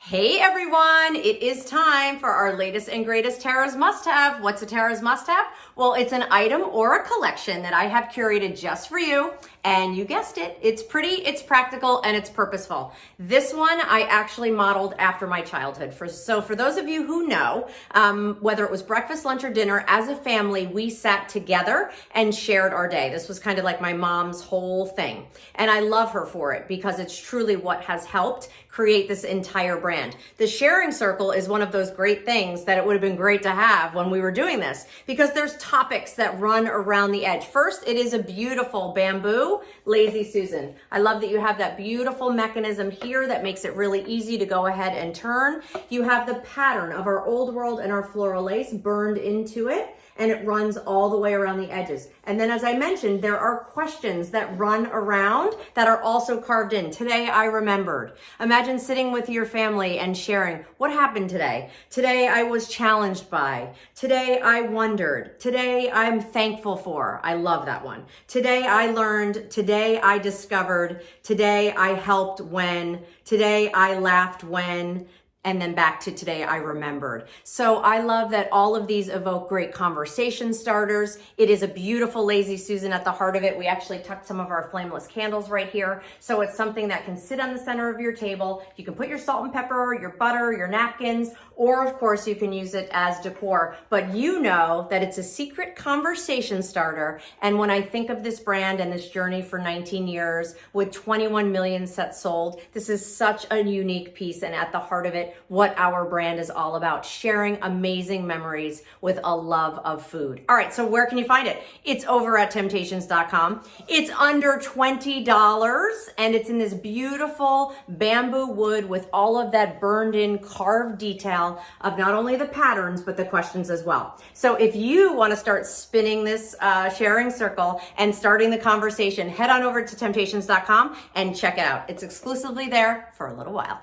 Hey everyone, it is time for our latest and greatest Tara's must-have. What's a Tara's must-have? Well, it's an item or a collection that I have curated just for you. And you guessed it, it's pretty, it's practical, and it's purposeful. This one I actually modeled after my childhood. So for those of you who know, whether it was breakfast, lunch, or dinner, as a family, we sat together and shared our day. This was kind of like my mom's whole thing. And I love her for it because it's truly what has helped create this entire brand. The sharing circle is one of those great things that it would have been great to have when we were doing this, because there's topics that run around the edge. First, it is a beautiful bamboo Lazy Susan. I love that you have that beautiful mechanism here that makes it really easy to go ahead and turn. You have the pattern of our old world and our floral lace burned into it, and it runs all the way around the edges. And then, as I mentioned, there are questions that run around that are also carved in. Today, I remembered. Imagine sitting with your family and sharing, what happened today? Today, I was challenged by. Today, I wondered. Today, I'm thankful for. I love that one. Today, I learned. Today, I discovered. Today, I helped when. Today, I laughed when. And then back to today, I remembered. So I love that all of these evoke great conversation starters. It is a beautiful Lazy Susan at the heart of it. We actually tucked some of our flameless candles right here. So it's something that can sit on the center of your table. You can put your salt and pepper, your butter, your napkins, or of course you can use it as decor. But you know that it's a secret conversation starter. And when I think of this brand and this journey for 19 years with 21 million sets sold, this is such a unique piece, and at the heart of it, what our brand is all about, sharing amazing memories with a love of food. All right, so where can you find it? It's over at temp-tations.com. It's under $20, and it's in this beautiful bamboo wood with all of that burned in carved detail of not only the patterns, but the questions as well. So if you want to start spinning this sharing circle and starting the conversation, head on over to temp-tations.com and check it out. It's exclusively there for a little while.